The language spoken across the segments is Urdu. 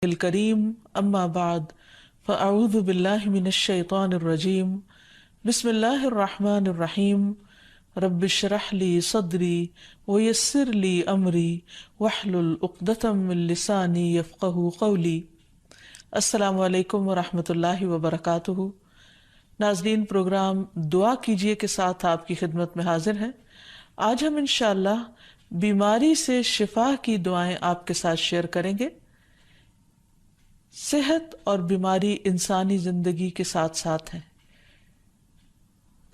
الکریم اما بعد فاعوذ باللہ من الشیطان الرجیم بسم اللہ الرحمن الرحیم رب اشرح لی صدری ویسر لی امری واحلل عقدۃ من لسانی یفقہوا قولی۔ السلام علیکم ورحمۃ اللہ وبرکاتہ۔ ناظرین، پروگرام دعا کیجئے کے ساتھ آپ کی خدمت میں حاضر ہیں۔ آج ہم انشاءاللہ بیماری سے شفا کی دعائیں آپ کے ساتھ شیئر کریں گے۔ صحت اور بیماری انسانی زندگی کے ساتھ ساتھ ہیں۔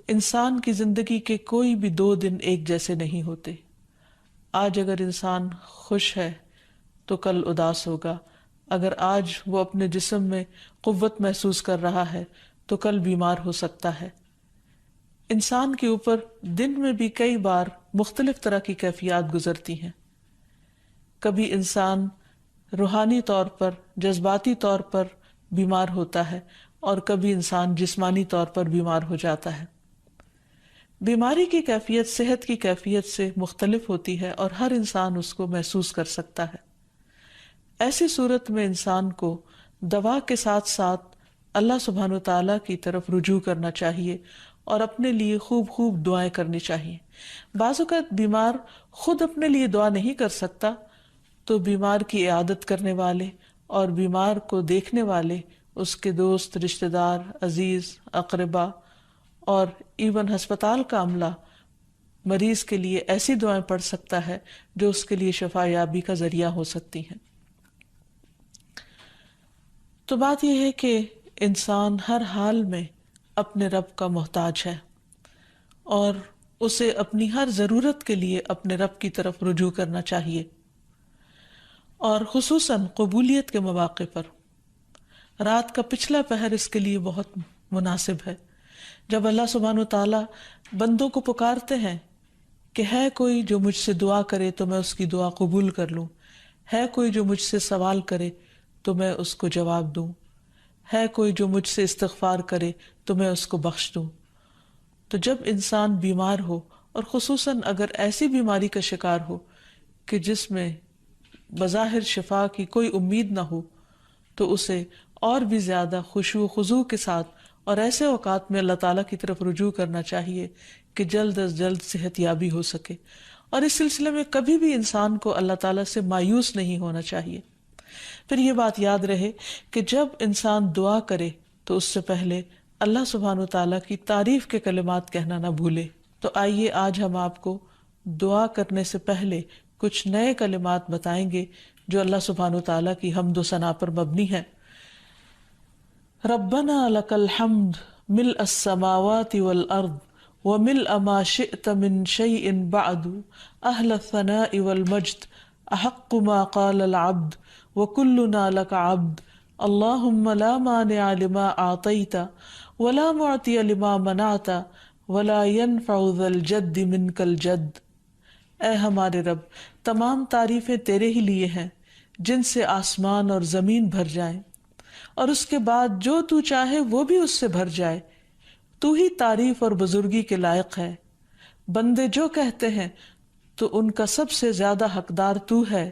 انسان کی زندگی کے کوئی بھی 2 دن ایک جیسے نہیں ہوتے۔ آج اگر انسان خوش ہے تو کل اداس ہوگا، اگر آج وہ اپنے جسم میں قوت محسوس کر رہا ہے تو کل بیمار ہو سکتا ہے۔ انسان کے اوپر دن میں بھی کئی بار مختلف طرح کی کیفیات گزرتی ہیں۔ کبھی انسان روحانی طور پر، جذباتی طور پر بیمار ہوتا ہے اور کبھی انسان جسمانی طور پر بیمار ہو جاتا ہے۔ بیماری کی کیفیت صحت کی کیفیت سے مختلف ہوتی ہے اور ہر انسان اس کو محسوس کر سکتا ہے۔ ایسی صورت میں انسان کو دوا کے ساتھ ساتھ اللہ سبحانہ وتعالیٰ کی طرف رجوع کرنا چاہیے اور اپنے لیے خوب خوب دعائیں کرنی چاہیے۔ بعض اوقات بیمار خود اپنے لیے دعا نہیں کر سکتا تو بیمار کی عیادت کرنے والے اور بیمار کو دیکھنے والے، اس کے دوست، رشتہ دار، عزیز، اقربا اور ایون ہسپتال کا عملہ مریض کے لیے ایسی دعائیں پڑھ سکتا ہے جو اس کے لیے شفا یابی کا ذریعہ ہو سکتی ہیں۔ تو بات یہ ہے کہ انسان ہر حال میں اپنے رب کا محتاج ہے اور اسے اپنی ہر ضرورت کے لیے اپنے رب کی طرف رجوع کرنا چاہیے، اور خصوصاً قبولیت کے مواقع پر۔ رات کا پچھلا پہر اس کے لیے بہت مناسب ہے، جب اللہ سبحانہ وتعالیٰ بندوں کو پکارتے ہیں کہ ہے کوئی جو مجھ سے دعا کرے تو میں اس کی دعا قبول کر لوں، ہے کوئی جو مجھ سے سوال کرے تو میں اس کو جواب دوں، ہے کوئی جو مجھ سے استغفار کرے تو میں اس کو بخش دوں۔ تو جب انسان بیمار ہو، اور خصوصاً اگر ایسی بیماری کا شکار ہو کہ جس میں بظاہر شفا کی کوئی امید نہ ہو، تو اسے اور بھی زیادہ خشوع و خضوع کے ساتھ اور ایسے اوقات میں اللہ تعالیٰ کی طرف رجوع کرنا چاہیے کہ جلد از جلد صحت یابی ہو سکے۔ اور اس سلسلے میں کبھی بھی انسان کو اللہ تعالیٰ سے مایوس نہیں ہونا چاہیے۔ پھر یہ بات یاد رہے کہ جب انسان دعا کرے تو اس سے پہلے اللہ سبحانہ وتعالیٰ کی تعریف کے کلمات کہنا نہ بھولے۔ تو آئیے آج ہم آپ کو دعا کرنے سے پہلے کچھ نئے کلمات بتائیں گے جو اللہ سبحانہ وتعالیٰ کی حمد و ثنا پر مبنی ہے۔ ربنا لک الحمد ملء السماوات والارض وملء ما شئت من شیء بعد اہل الثناء والمجد احق ما قال العبد وكلنا لك عبد اللهم لا مانع لما اعطيت ولا معطي لما منعت ولا ينفع ذا الجد منك الجد۔ اے ہمارے رب، تمام تعریفیں تیرے ہی لیے ہیں جن سے آسمان اور زمین بھر جائیں، اور اس کے بعد جو تو چاہے وہ بھی اس سے بھر جائے۔ تو ہی تعریف اور بزرگی کے لائق ہے۔ بندے جو کہتے ہیں تو ان کا سب سے زیادہ حقدار تو ہے،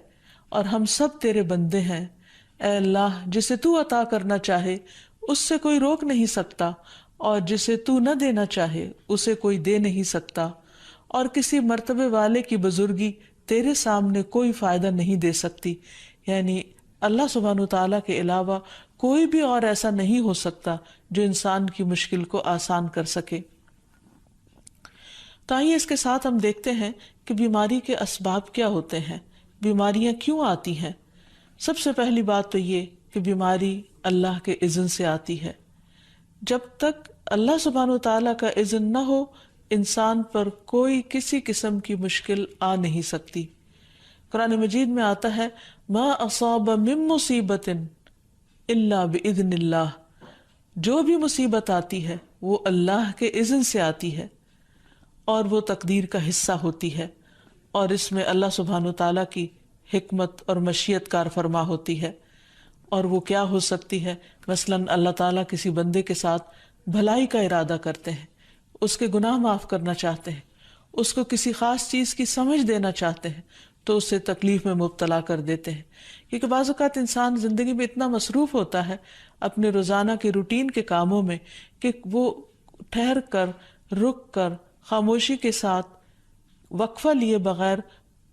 اور ہم سب تیرے بندے ہیں۔ اے اللہ، جسے تو عطا کرنا چاہے اس سے کوئی روک نہیں سکتا، اور جسے تو نہ دینا چاہے اسے کوئی دے نہیں سکتا، اور کسی مرتبے والے کی بزرگی تیرے سامنے کوئی فائدہ نہیں دے سکتی۔ یعنی اللہ سبحانہ وتعالیٰ کے علاوہ کوئی بھی اور ایسا نہیں ہو سکتا جو انسان کی مشکل کو آسان کر سکے۔ تو آئیے اس کے ساتھ ہم دیکھتے ہیں کہ بیماری کے اسباب کیا ہوتے ہیں، بیماریاں کیوں آتی ہیں۔ سب سے پہلی بات تو یہ کہ بیماری اللہ کے اذن سے آتی ہے۔ جب تک اللہ سبحانہ وتعالیٰ کا اذن نہ ہو، انسان پر کوئی کسی قسم کی مشکل آ نہیں سکتی۔ قرآن مجید میں آتا ہے ما اصاب من مصیبت الا باذن اللہ، جو بھی مصیبت آتی ہے وہ اللہ کے اذن سے آتی ہے اور وہ تقدیر کا حصہ ہوتی ہے، اور اس میں اللہ سبحانہ وتعالیٰ کی حکمت اور مشیت کار فرما ہوتی ہے۔ اور وہ کیا ہو سکتی ہے؟ مثلاً اللہ تعالیٰ کسی بندے کے ساتھ بھلائی کا ارادہ کرتے ہیں، اس کے گناہ معاف کرنا چاہتے ہیں، اس کو کسی خاص چیز کی سمجھ دینا چاہتے ہیں، تو اسے تکلیف میں مبتلا کر دیتے ہیں. کیونکہ بعض اوقات انسان زندگی میں اتنا مصروف ہوتا ہے اپنے روزانہ کے روٹین کے کاموں میں کہ وہ ٹھہر کر، رک کر، خاموشی کے ساتھ وقفہ لیے بغیر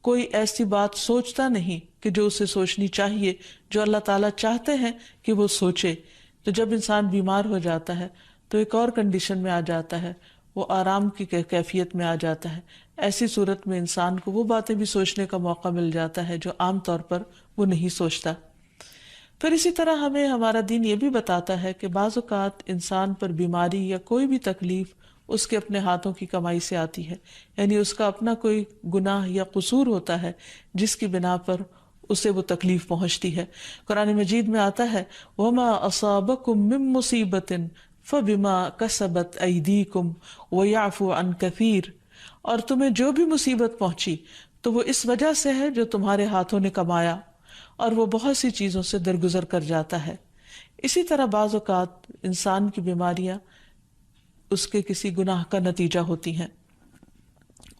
کوئی ایسی بات سوچتا نہیں کہ جو اسے سوچنی چاہیے، جو اللہ تعالیٰ چاہتے ہیں کہ وہ سوچے. تو جب انسان بیمار ہو جاتا ہے تو ایک اور کنڈیشن میں آ جاتا ہے، وہ آرام کی کیفیت میں آ جاتا ہے. ایسی صورت میں انسان کو وہ باتیں بھی سوچنے کا موقع مل جاتا ہے جو عام طور پر وہ نہیں سوچتا. پھر اسی طرح ہمیں ہمارا دین یہ بھی بتاتا ہے کہ بعض اوقات انسان پر بیماری یا کوئی بھی تکلیف اس کے اپنے ہاتھوں کی کمائی سے آتی ہے، یعنی اس کا اپنا کوئی گناہ یا قصور ہوتا ہے جس کی بنا پر اسے وہ تکلیف پہنچتی ہے. قرآن مجید میں آتا ہے وَمَا أَصَابَكُم مِّن مُّصِيبَةٍ فَبِمَا كَسَبَتْ أَيْدِيكُمْ وَيَعْفُو عَن كَثِيرٍ، اور تمہیں جو بھی مصیبت پہنچی تو وہ اس وجہ سے ہے جو تمہارے ہاتھوں نے کمایا، اور وہ بہت سی چیزوں سے درگزر کر جاتا ہے. اسی طرح بعض اوقات انسان کی بیماریاں اس کے کسی گناہ کا نتیجہ ہوتی ہیں.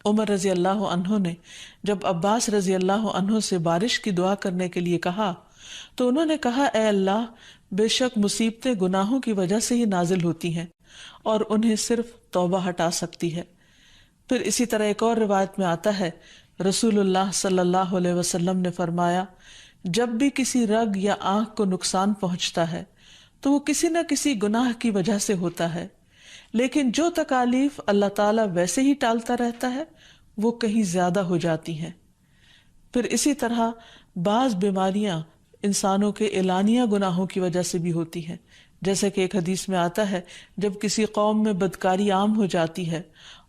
عمر رضی اللہ عنہ نے جب عباس رضی اللہ عنہ سے بارش کی دعا کرنے کے لیے کہا تو انہوں نے کہا اے اللہ، بے شک مصیبتیں گناہوں کی وجہ سے ہی نازل ہوتی ہیں اور انہیں صرف توبہ ہٹا سکتی ہے. پھر اسی طرح ایک اور روایت میں آتا ہے رسول اللہ صلی اللہ علیہ وسلم نے فرمایا جب بھی کسی رگ یا آنکھ کو نقصان پہنچتا ہے تو وہ کسی نہ کسی گناہ کی وجہ سے ہوتا ہے، لیکن جو تکالیف اللہ تعالیٰ ویسے ہی ٹالتا رہتا ہے وہ کہیں زیادہ ہو جاتی ہیں. پھر اسی طرح بعض بیماریاں انسانوں کے اعلانیہ گناہوں کی وجہ سے بھی ہوتی ہیں، جیسے کہ ایک حدیث میں آتا ہے جب کسی قوم میں بدکاری عام ہو جاتی ہے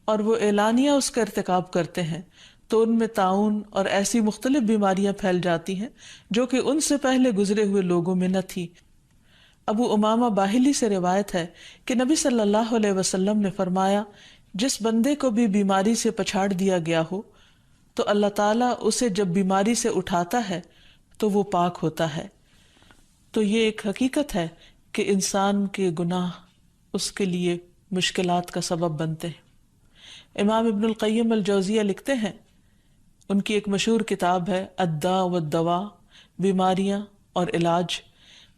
اور وہ اعلانیہ اس کا ارتکاب کرتے ہیں تو ان میں طاعون اور ایسی مختلف بیماریاں پھیل جاتی ہیں جو کہ ان سے پہلے گزرے ہوئے لوگوں میں نہ تھی. ابو امامہ باہلی سے روایت ہے کہ نبی صلی اللہ علیہ وسلم نے فرمایا جس بندے کو بھی بیماری سے پچھاڑ دیا گیا ہو تو اللہ تعالیٰ اسے جب بیماری سے اٹھاتا ہے تو وہ پاک ہوتا ہے. تو یہ ایک حقیقت ہے کہ انسان کے گناہ اس کے لیے مشکلات کا سبب بنتے ہیں. امام ابن القیم الجوزیہ لکھتے ہیں، ان کی ایک مشہور کتاب ہے الداء والدواء، بیماریاں اور علاج،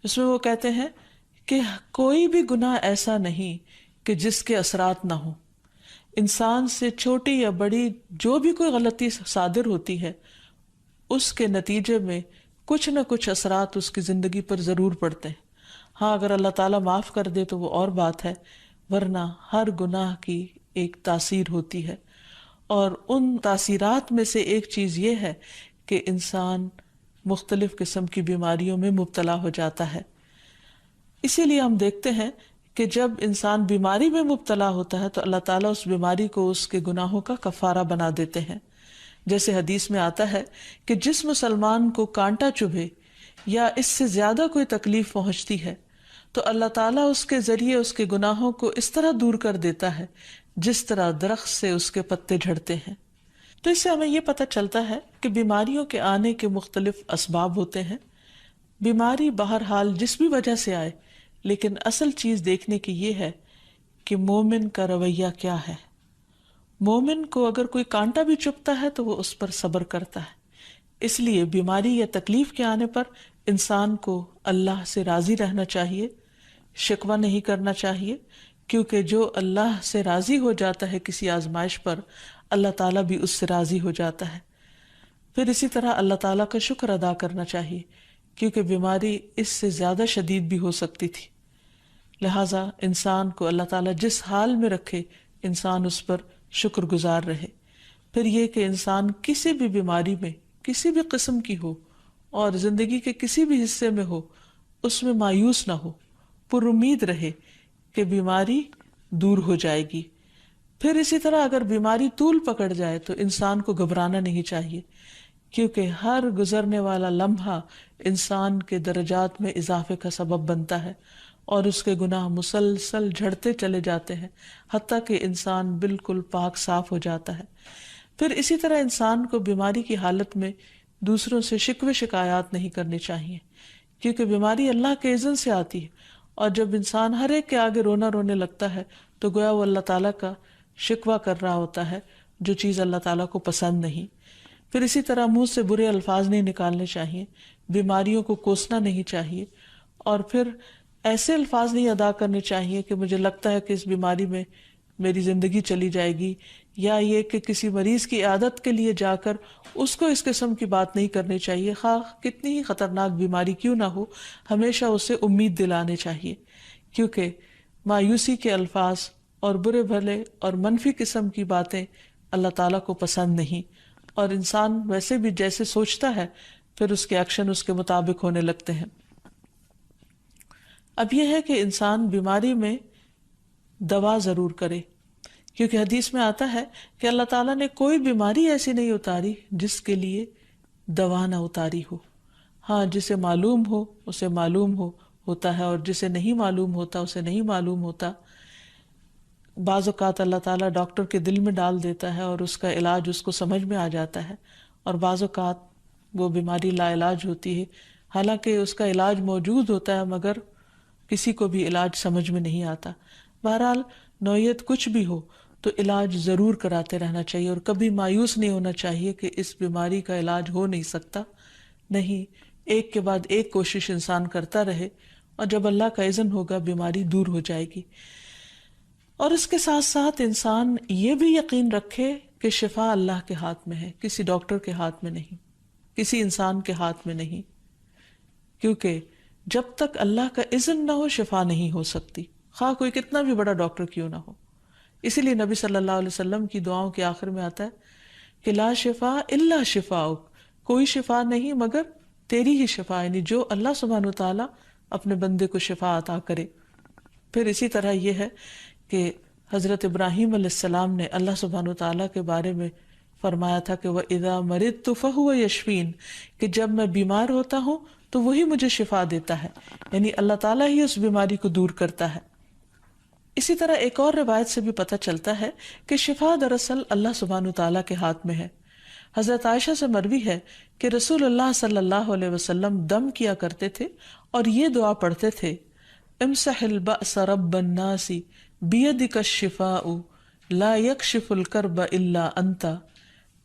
اس میں وہ کہتے ہیں کہ کوئی بھی گناہ ایسا نہیں کہ جس کے اثرات نہ ہوں. انسان سے چھوٹی یا بڑی جو بھی کوئی غلطی صادر ہوتی ہے اس کے نتیجے میں کچھ نہ کچھ اثرات اس کی زندگی پر ضرور پڑتے ہیں. ہاں اگر اللہ تعالیٰ معاف کر دے تو وہ اور بات ہے، ورنہ ہر گناہ کی ایک تاثیر ہوتی ہے، اور ان تاثیرات میں سے ایک چیز یہ ہے کہ انسان مختلف قسم کی بیماریوں میں مبتلا ہو جاتا ہے. اسی لیے ہم دیکھتے ہیں کہ جب انسان بیماری میں مبتلا ہوتا ہے تو اللہ تعالیٰ اس بیماری کو اس کے گناہوں کا کفارہ بنا دیتے ہیں. جیسے حدیث میں آتا ہے کہ جس مسلمان کو کانٹا چبھے یا اس سے زیادہ کوئی تکلیف پہنچتی ہے تو اللہ تعالیٰ اس کے ذریعے اس کے گناہوں کو اس طرح دور کر دیتا ہے جس طرح درخت سے اس کے پتے جھڑتے ہیں. تو اس سے ہمیں یہ پتہ چلتا ہے کہ بیماریوں کے آنے کے مختلف اسباب ہوتے ہیں. بیماری بہرحال جس بھی وجہ سے آئے، لیکن اصل چیز دیکھنے کی یہ ہے کہ مومن کا رویہ کیا ہے. مومن کو اگر کوئی کانٹا بھی چبھتا ہے تو وہ اس پر صبر کرتا ہے. اس لیے بیماری یا تکلیف کے آنے پر انسان کو اللہ سے راضی رہنا چاہیے، شکوہ نہیں کرنا چاہیے، کیونکہ جو اللہ سے راضی ہو جاتا ہے کسی آزمائش پر، اللہ تعالیٰ بھی اس سے راضی ہو جاتا ہے. پھر اسی طرح اللہ تعالیٰ کا شکر ادا کرنا چاہیے، کیونکہ بیماری اس سے زیادہ شدید بھی ہو سکتی تھی. لہٰذا انسان کو اللہ تعالیٰ جس حال میں رکھے انسان اس پر شکر گزار رہے. پھر یہ کہ انسان کسی بھی بیماری میں کسی بھی قسم کی ہو اور زندگی کے کسی بھی حصے میں ہو اس میں مایوس نہ ہو، پر امید رہے کہ بیماری دور ہو جائے گی. پھر اسی طرح اگر بیماری طول پکڑ جائے تو انسان کو گھبرانا نہیں چاہیے، کیونکہ ہر گزرنے والا لمحہ انسان کے درجات میں اضافے کا سبب بنتا ہے اور اس کے گناہ مسلسل جھڑتے چلے جاتے ہیں حتیٰ کہ انسان بالکل پاک صاف ہو جاتا ہے. پھر اسی طرح انسان کو بیماری کی حالت میں دوسروں سے شکوے شکایات نہیں کرنے چاہیے، کیونکہ بیماری اللہ کے اذن سے آتی ہے، اور جب انسان ہر ایک کے آگے رونے لگتا ہے تو گویا وہ اللہ تعالیٰ کا شکوہ کر رہا ہوتا ہے، جو چیز اللہ تعالیٰ کو پسند نہیں. پھر اسی طرح منہ سے برے الفاظ نہیں نکالنے چاہیے، بیماریوں کو کوسنا نہیں چاہیے، اور پھر ایسے الفاظ نہیں ادا کرنے چاہیے کہ مجھے لگتا ہے کہ اس بیماری میں میری زندگی چلی جائے گی، یا یہ کہ کسی مریض کی عیادت کے لیے جا کر اس کو اس قسم کی بات نہیں کرنی چاہیے، خواہ کتنی ہی خطرناک بیماری کیوں نہ ہو، ہمیشہ اسے امید دلانے چاہیے، کیونکہ مایوسی کے الفاظ اور برے بھلے اور منفی قسم کی باتیں اللہ تعالیٰ کو پسند نہیں، اور انسان ویسے بھی جیسے سوچتا ہے پھر اس کے ایکشن اس کے مطابق ہونے لگتے ہیں۔ اب یہ ہے کہ انسان بیماری میں دوا ضرور کرے، کیونکہ حدیث میں آتا ہے کہ اللہ تعالیٰ نے کوئی بیماری ایسی نہیں اتاری جس کے لیے دوا نہ اتاری ہو۔ ہاں، جسے معلوم ہو اسے معلوم ہوتا ہے، اور جسے نہیں معلوم ہوتا اسے نہیں معلوم ہوتا۔ بعض اوقات اللہ تعالیٰ ڈاکٹر کے دل میں ڈال دیتا ہے اور اس کا علاج اس کو سمجھ میں آ جاتا ہے، اور بعض اوقات وہ بیماری لا علاج ہوتی ہے، حالانکہ اس کا علاج موجود ہوتا ہے مگر کسی کو بھی علاج سمجھ میں نہیں آتا۔ بہرحال نوعیت کچھ بھی ہو تو علاج ضرور کراتے رہنا چاہیے، اور کبھی مایوس نہیں ہونا چاہیے کہ اس بیماری کا علاج ہو نہیں سکتا، نہیں، ایک کے بعد ایک کوشش انسان کرتا رہے، اور جب اللہ کا اذن ہوگا بیماری دور ہو جائے گی۔ اور اس کے ساتھ ساتھ انسان یہ بھی یقین رکھے کہ شفا اللہ کے ہاتھ میں ہے، کسی ڈاکٹر کے ہاتھ میں نہیں، کسی انسان کے ہاتھ میں نہیں، کیونکہ جب تک اللہ کا اذن نہ ہو شفا نہیں ہو سکتی، خواہ کوئی کتنا بھی بڑا ڈاکٹر کیوں نہ ہو۔ اسی لیے نبی صلی اللہ علیہ وسلم کی دعاؤں کے آخر میں آتا ہے کہ لا شفا الا شفاؤک، کوئی شفا نہیں مگر تیری ہی شفا، یعنی جو اللہ سبحانہ وتعالیٰ اپنے بندے کو شفا عطا کرے۔ پھر اسی طرح یہ ہے کہ حضرت ابراہیم علیہ السلام نے اللہ سبحانہ وتعالیٰ کے بارے میں فرمایا تھا کہ وَإِذَا مَرِضْتُ فَهُوَ يَشْفِينِ، کہ جب میں بیمار ہوتا ہوں تو وہی مجھے شفا دیتا ہے، یعنی اللہ تعالیٰ ہی اس بیماری کو دور کرتا ہے۔ اسی طرح ایک اور روایت سے بھی پتہ چلتا ہے کہ شفا دراصل اللہ سبحانہ وتعالیٰ کے ہاتھ میں ہے۔ حضرت عائشہ سے مروی ہے کہ رسول اللہ صلی اللہ علیہ وسلم دم کیا کرتے تھے اور یہ دعا پڑھتے تھے، امسح البأس رب الناس بیدک الشفاء لا یکشف الکرب الا انت،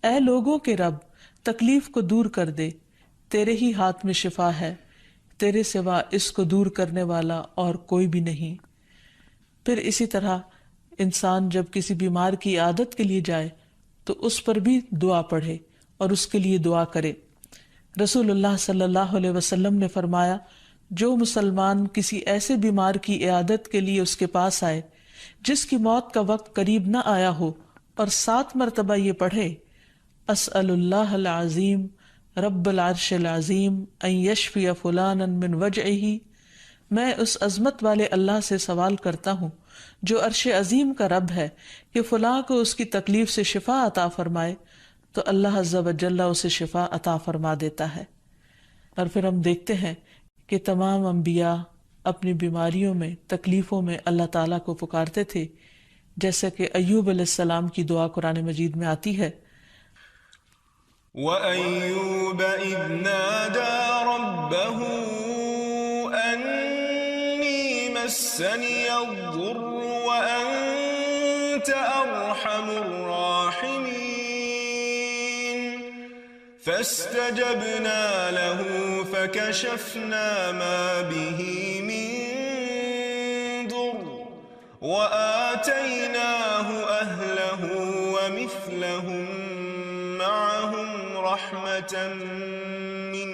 اے لوگوں کے رب تکلیف کو دور کر دے، تیرے ہی ہاتھ میں شفا ہے، تیرے سوا اس کو دور کرنے والا اور کوئی بھی نہیں۔ پھر اسی طرح انسان جب کسی بیمار کی عادت کے لیے جائے تو اس پر بھی دعا پڑھے اور اس کے لیے دعا کرے۔ رسول اللہ صلی اللہ علیہ وسلم نے فرمایا، جو مسلمان کسی ایسے بیمار کی عیادت کے لیے اس کے پاس آئے جس کی موت کا وقت قریب نہ آیا ہو، اور 7 مرتبہ یہ پڑھے، اسأل اللہ العظیم رب العرش العظیم ان یشفی فلانا من وجعہ، میں اس عظمت والے اللہ سے سوال کرتا ہوں جو عرش عظیم کا رب ہے کہ فلاں کو اس کی تکلیف سے شفا عطا فرمائے، تو اللہ عز و جل اسے شفا عطا فرما دیتا ہے۔ اور پھر ہم دیکھتے ہیں کہ تمام انبیاء اپنی بیماریوں میں، تکلیفوں میں اللہ تعالیٰ کو پکارتے تھے، جیسا کہ ایوب علیہ السلام کی دعا قرآن مجید میں آتی ہے، وَأَيُّوبَ إِذْ نَادَى رَبَّهُ أَنِّي مَسَّنِيَ الضُّرُّ وَأَنْتَ أَرْحَمُ الرَّاحِمِينَ فَاسْتَجَبْنَا لَهُ فَكَشَفْنَا مَا بِهِ مِنْ ضُرٍّ وَآتَيْنَاهُ أَهْلَهُ وَمِثْلَهُمْ معهم رحمة من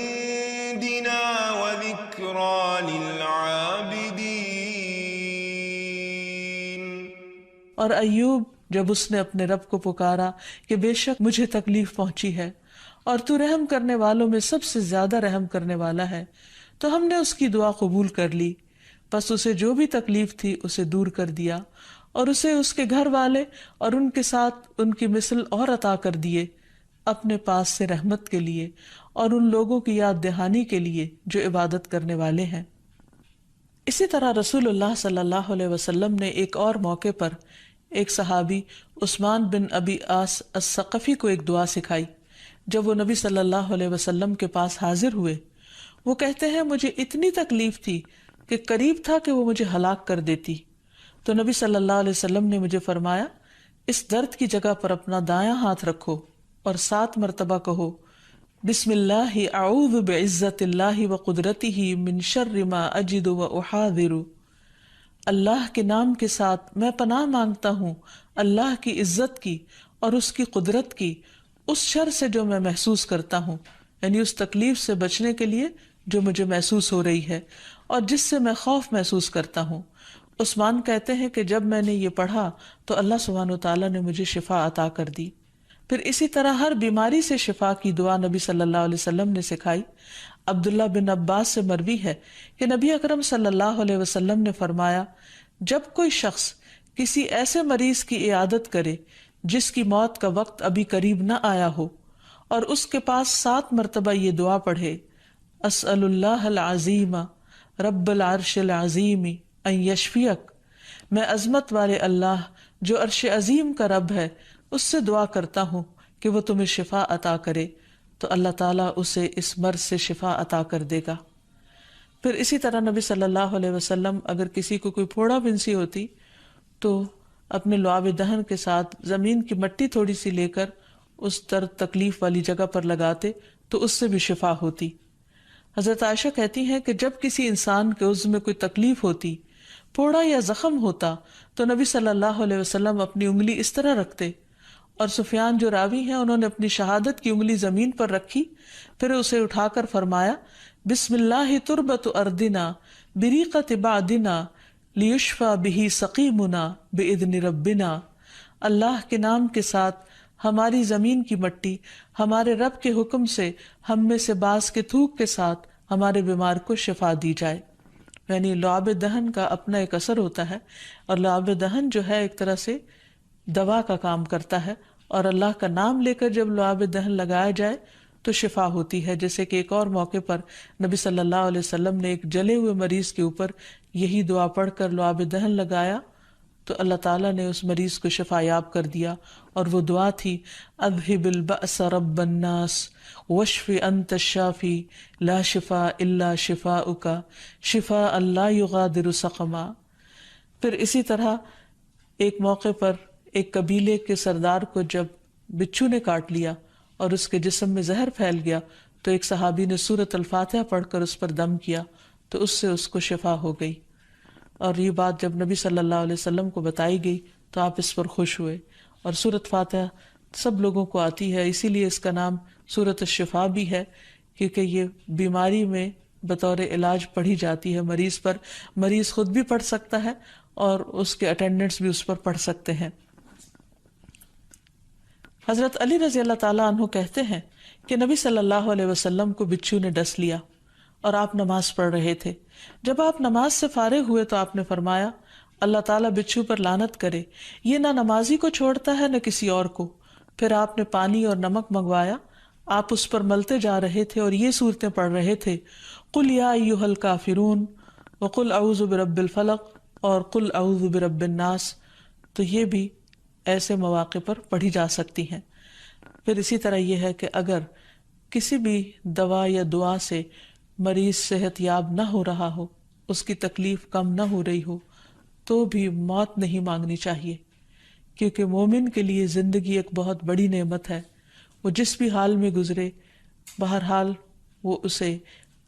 عندنا وذكرى للعابدين۔ اور ایوب جب اس نے اپنے رب کو پکارا کہ بے شک مجھے تکلیف پہنچی ہے اور تو رحم کرنے والوں میں سب سے زیادہ رحم کرنے والا ہے، تو ہم نے اس کی دعا قبول کر لی، پس اسے جو بھی تکلیف تھی اسے دور کر دیا، اور اسے اس کے گھر والے اور ان کے ساتھ ان کی مثل اور عطا کر دیے، اپنے پاس سے رحمت کے لیے اور ان لوگوں کی یاد دہانی کے لیے جو عبادت کرنے والے ہیں۔ اسی طرح رسول اللہ صلی اللہ علیہ وسلم نے ایک اور موقع پر ایک صحابی عثمان بن ابی عاص الثقفی کو ایک دعا سکھائی۔ جب وہ نبی صلی اللہ علیہ وسلم کے پاس حاضر ہوئے، وہ کہتے ہیں مجھے اتنی تکلیف تھی کہ قریب تھا کہ وہ مجھے ہلاک کر دیتی، تو نبی صلی اللہ علیہ وسلم نے مجھے فرمایا اس درد کی جگہ پر اپنا دایاں ہاتھ رکھو اور 7 مرتبہ کہو بسم اللہ اعوذ بعزت اللہ وقدرتہ من شر ما اجد واحاذر، اللہ کے نام کے ساتھ میں پناہ مانگتا ہوں اللہ کی عزت کی اور اس کی قدرت کی اس شر سے جو میں محسوس کرتا ہوں، یعنی اس تکلیف سے بچنے کے لیے جو مجھے محسوس ہو رہی ہے اور جس سے میں خوف محسوس کرتا ہوں۔ عثمان کہتے ہیں کہ جب میں نے یہ پڑھا تو اللہ سبحانہ وتعالیٰ نے مجھے شفا عطا کر دی۔ پھر اسی طرح ہر بیماری سے شفا کی دعا نبی صلی اللہ علیہ وسلم نے سکھائی۔ عبداللہ بن عباس سے مروی ہے کہ نبی اکرم صلی اللہ علیہ وسلم نے فرمایا، جب کوئی شخص کسی ایسے مریض کی عیادت کرے جس کی موت کا وقت ابھی قریب نہ آیا ہو اور اس کے پاس 7 مرتبہ یہ دعا پڑھے، اسأل اللہ العظیم رب العرش العظیم ان یشفیک، میں عظمت والے اللہ جو عرش عظیم کا رب ہے اس سے دعا کرتا ہوں کہ وہ تمہیں شفا عطا کرے، تو اللہ تعالیٰ اسے اس مرض سے شفا عطا کر دے گا۔ پھر اسی طرح نبی صلی اللہ علیہ وسلم اگر کسی کو کوئی پھوڑا بنسی ہوتی تو اپنے لعاب دہن کے ساتھ زمین کی مٹی تھوڑی سی لے کر اس درد تکلیف والی جگہ پر لگاتے تو اس سے بھی شفا ہوتی۔ حضرت عائشہ کہتی ہیں کہ جب کسی انسان کے عضو میں کوئی تکلیف ہوتی، پھوڑا یا زخم ہوتا، تو نبی صلی اللہ علیہ وسلم اپنی انگلی اس طرح رکھتے، اور سفیان جو راوی ہیں انہوں نے اپنی شہادت کی انگلی زمین پر رکھی، پھر اسے اٹھا کر فرمایا بسم اللہ تربت اردنا بریقت بعدنا لیشفى به سقیمنا باذن ربنا، اللہ کے نام کے ساتھ ہماری زمین کی مٹی ہمارے رب کے حکم سے ہم میں سے بعض کے تھوک کے ساتھ ہمارے بیمار کو شفا دی جائے۔ یعنی لعاب دہن کا اپنا ایک اثر ہوتا ہے، اور لعاب دہن جو ہے ایک طرح سے دوا کا کام کرتا ہے، اور اللہ کا نام لے کر جب لعاب دہن لگایا جائے تو شفا ہوتی ہے۔ جیسے کہ ایک اور موقع پر نبی صلی اللہ علیہ وسلم نے ایک جلے ہوئے مریض کے اوپر یہی دعا پڑھ کر لعاب دہن لگایا تو اللہ تعالیٰ نے اس مریض کو شفا یاب کر دیا، اور وہ دعا تھی اذہب البأس رب الناس واشف انت الشافی لا شفاء الا شفاؤک شفاء لا یغادر سقما۔ پھر اسی طرح ایک موقع پر ایک قبیلے کے سردار کو جب بچھو نے کاٹ لیا اور اس کے جسم میں زہر پھیل گیا تو ایک صحابی نے سورۃ الفاتحہ پڑھ کر اس پر دم کیا تو اس سے اس کو شفا ہو گئی، اور یہ بات جب نبی صلی اللہ علیہ وسلم کو بتائی گئی تو آپ اس پر خوش ہوئے۔ اور سورۃ فاتحہ سب لوگوں کو آتی ہے، اسی لیے اس کا نام سورۃ الشفا بھی ہے، کیونکہ یہ بیماری میں بطور علاج پڑھی جاتی ہے مریض پر، مریض خود بھی پڑھ سکتا ہے اور اس کے اٹینڈنٹس بھی اس پر پڑھ سکتے ہیں۔ حضرت علی رضی اللہ تعالیٰ عنہ کہتے ہیں کہ نبی صلی اللہ علیہ وسلم کو بچھو نے ڈس لیا اور آپ نماز پڑھ رہے تھے۔ جب آپ نماز سے فارغ ہوئے تو آپ نے فرمایا اللہ تعالیٰ بچھو پر لعنت کرے، یہ نہ نمازی کو چھوڑتا ہے نہ کسی اور کو۔ پھر آپ نے پانی اور نمک منگوایا، آپ اس پر ملتے جا رہے تھے اور یہ صورتیں پڑھ رہے تھے قل یا ایھا الکافرون وقل اعوذ برب الفلق اور قل اعوذ برب الناس، تو یہ بھی ایسے مواقع پر پڑھی جا سکتی ہیں۔ پھر اسی طرح یہ ہے کہ اگر کسی بھی دوا یا دعا سے مریض صحت یاب نہ ہو رہا ہو، اس کی تکلیف کم نہ ہو رہی ہو، تو بھی موت نہیں مانگنی چاہیے، کیونکہ مومن کے لیے زندگی ایک بہت بڑی نعمت ہے۔ وہ جس بھی حال میں گزرے، بہرحال وہ اسے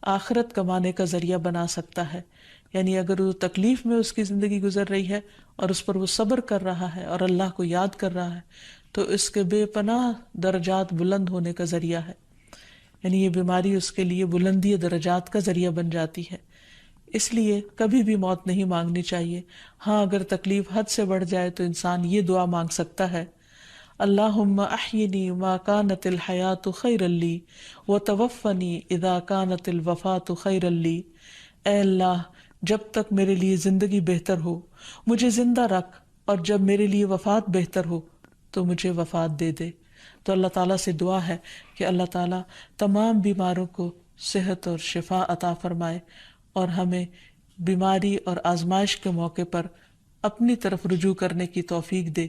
آخرت کمانے کا ذریعہ بنا سکتا ہے۔ یعنی اگر وہ تکلیف میں اس کی زندگی گزر رہی ہے اور اس پر وہ صبر کر رہا ہے اور اللہ کو یاد کر رہا ہے تو اس کے بے پناہ درجات بلند ہونے کا ذریعہ ہے۔ یعنی یہ بیماری اس کے لیے بلندی درجات کا ذریعہ بن جاتی ہے، اس لیے کبھی بھی موت نہیں مانگنی چاہیے۔ ہاں اگر تکلیف حد سے بڑھ جائے تو انسان یہ دعا مانگ سکتا ہے اللہم احینی ما کانت الحیات خیرا لی وتوفنی اذا کانت الوفات خیرا لی، اے اللہ جب تک میرے لیے زندگی بہتر ہو مجھے زندہ رکھ، اور جب میرے لیے وفات بہتر ہو تو مجھے وفات دے دے۔ تو اللہ تعالیٰ سے دعا ہے کہ اللہ تعالیٰ تمام بیماروں کو صحت اور شفا عطا فرمائے اور ہمیں بیماری اور آزمائش کے موقع پر اپنی طرف رجوع کرنے کی توفیق دے۔